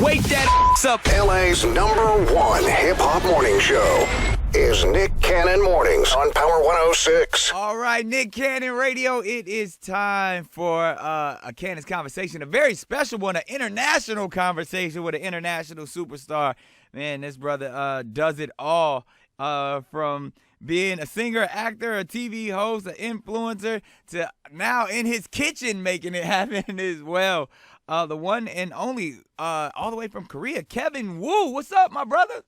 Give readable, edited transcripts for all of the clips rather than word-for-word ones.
Wake that up. LA's #1 hip-hop morning show is Nick Canon Mornings on Power 106. All right, Nick Canon Radio. It is time for a Canon's Conversation, a very special one, an international conversation with an international superstar. Man, this brother does it all, from being a singer, actor, a TV host, an influencer, to now in his kitchen making it happen as well. The one and only, all the way from Korea, Kevin Woo. What's up, my brother?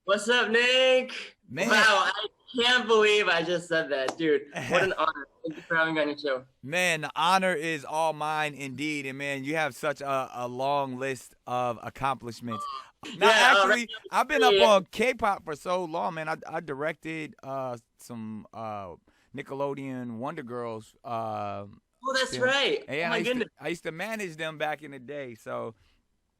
What's up, Nick? Man. Wow, I can't believe I just said that, dude. What an honor. Thank you for having me on your show. Man, the honor is all mine indeed. And man, you have such a long list of accomplishments. Now, actually, I've been up on K-pop for so long, man. I directed some Nickelodeon Wonder Girls. Oh, that's right. Yeah, oh, my goodness. I used to manage them back in the day. So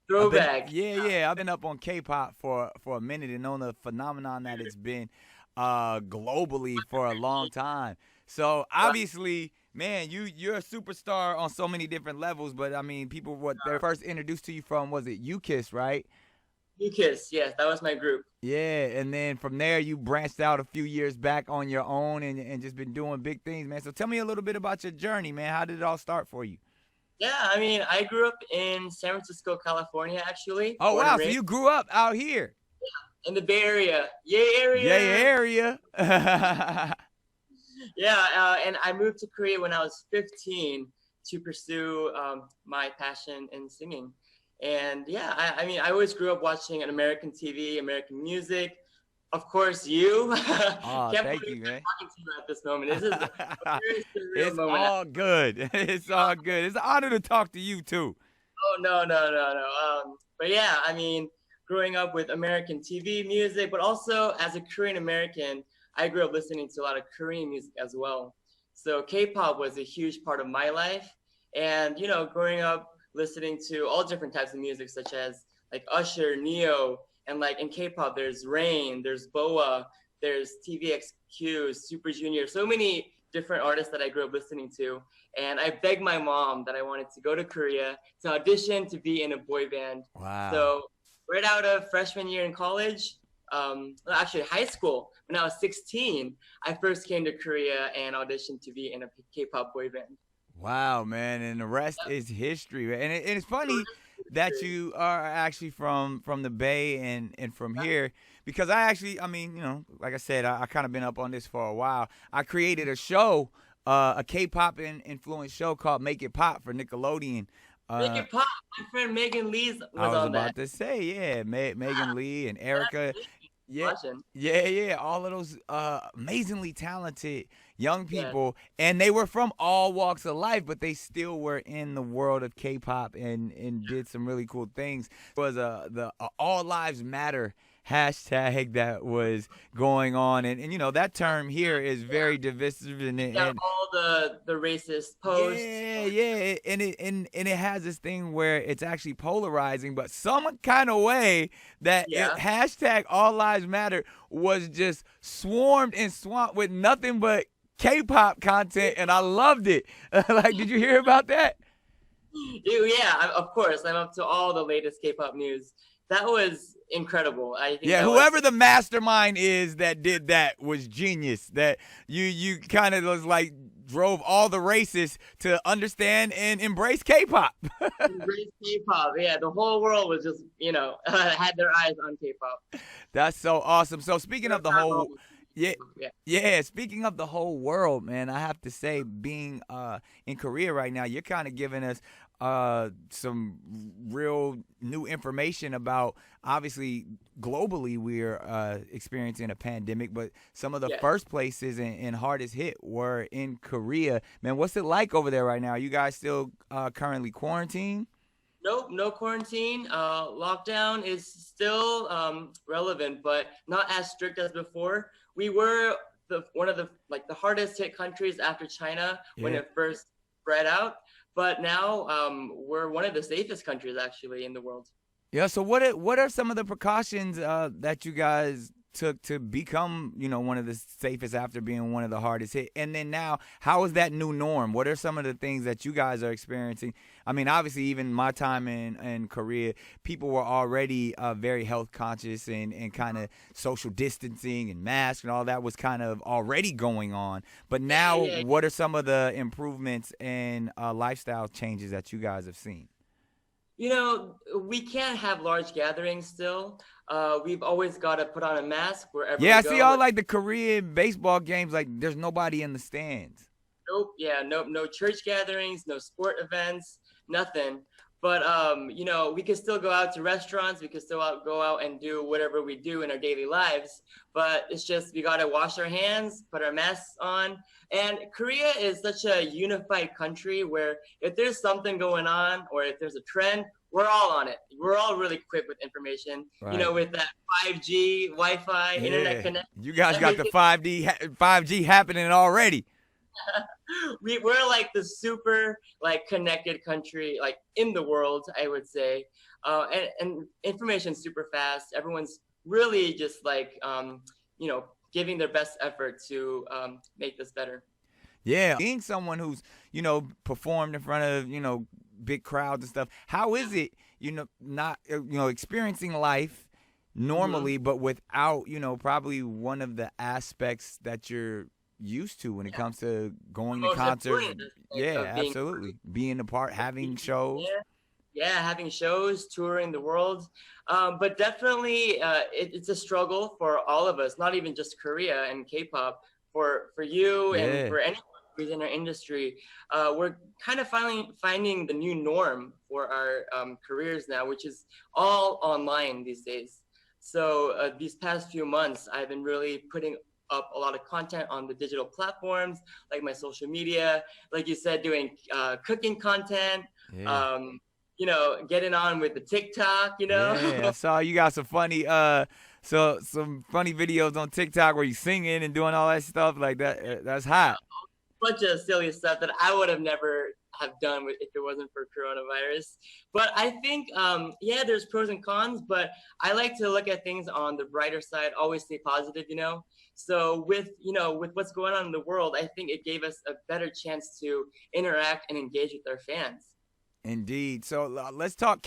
throwback. I've been up on K-pop for a minute and known the phenomenon that it's been globally for a long time. So obviously, man, you're a superstar on so many different levels. But I mean, people, what they first introduced to you from, was it UKISS, right? UKISS, yes, that was my group. Yeah, and then from there you branched out a few years back on your own and just been doing big things, man. So tell me a little bit about your journey, man. How did it all start for you? Yeah, I mean, I grew up in San Francisco, California, actually. Oh, wow, so you grew up out here. Yeah, in the Bay Area. Yay area. Yay area. Yeah, and I moved to Korea when I was 15 to pursue my passion in singing. And yeah, I mean, I always grew up watching American TV, American music. Of course, you. Oh, thank you, man. Talking to you at this moment. This is a very surreal it's moment. all good. It's all good. It's an honor to talk to you too. Oh no. But yeah, I mean, growing up with American TV music, but also as a Korean American, I grew up listening to a lot of Korean music as well. So K-pop was a huge part of my life, and you know, growing up listening to all different types of music, such as like Usher, Neo, and like in K-pop, there's Rain, there's BoA, there's TVXQ, Super Junior, so many different artists that I grew up listening to. And I begged my mom that I wanted to go to Korea to audition to be in a boy band. Wow. So right out of freshman year in college, actually high school, when I was 16, I first came to Korea and auditioned to be in a K-pop boy band. Wow, man, and the rest is history, man. And it's funny that you are actually from the Bay and from here, because I mean, you know, like I said, I kind of been up on this for a while. I created a show, a K-pop influenced show called Make It Pop for Nickelodeon. Make It Pop. My friend Megan Lee was on that. I was about to say, yeah, Megan Lee and Erica. Yeah, all of those amazingly talented young people, and they were from all walks of life, but they still were in the world of K-pop and did some really cool things. It was the All Lives Matter hashtag that was going on, and you know, that term here is very divisive, and all the racist posts. Yeah, and it has this thing where it's actually polarizing, but some kind of way that hashtag All Lives Matter was just swarmed and swamped with nothing but K-pop content, and I loved it. Like, did you hear about that? Yeah, of course. I'm up to all the latest K-pop news. That was incredible. I think whoever the mastermind is that did that was genius. That you kind of was like drove all the racists to understand and embrace K-pop. Embrace K-pop. Yeah, the whole world was just, you know, had their eyes on K-pop. That's so awesome. So speaking of the whole speaking of the whole world, man, I have to say, being in Korea right now, you're kind of giving us some real new information about, obviously, globally we're experiencing a pandemic, but some of the first places and hardest hit were in Korea. Man, what's it like over there right now? Are you guys still currently quarantined? Nope, no quarantine. Lockdown is still relevant, but not as strict as before. We were one of the hardest hit countries after China when it first spread out. But now we're one of the safest countries actually in the world. Yeah. So what are some of the precautions that you guys took to become, one of the safest after being one of the hardest hit? And then now, how is that new norm? What are some of the things that you guys are experiencing? I mean, obviously, even my time in Korea, people were already very health conscious and kind of social distancing and masks and all that was kind of already going on. But now, what are some of the improvements and lifestyle changes that you guys have seen? We can't have large gatherings still. We've always got to put on a mask wherever Yeah, I we go. see all like the Korean baseball games, like there's nobody in the stands. Nope. Yeah. No church gatherings, no sport events, nothing. But we can still go out to restaurants. We can still go out and do whatever we do in our daily lives. But it's just we gotta wash our hands, put our masks on. And Korea is such a unified country where if there's something going on or if there's a trend, we're all on it. We're all really quick with information. Right. With that 5G, Wi-Fi, internet connection. You guys got the 5G happening already. We're like the super connected country in the world, I would say, and information's super fast. Everyone's really just giving their best effort to make this better. Yeah, being someone who's performed in front of big crowds and stuff, how is it not experiencing life normally, but without probably one of the aspects that you're used to when it comes to going to concerts? Yeah, absolutely. Being a part, having shows. Yeah, having shows, touring the world. But definitely it's a struggle for all of us, not even just Korea and K-pop, for you and for anyone who's in our industry. We're kind of finding the new norm for our careers now, which is all online these days. So these past few months, I've been really putting up a lot of content on the digital platforms, like my social media, like you said, doing cooking content, getting on with the TikTok, Yeah, I saw you got some funny some funny videos on TikTok where you singing and doing all that stuff like that. That's hot. Bunch of silly stuff that I would have never have done if it wasn't for coronavirus. But I think, there's pros and cons, but I like to look at things on the brighter side, always stay positive, So with what's going on in the world, I think it gave us a better chance to interact and engage with our fans. Indeed. So let's talk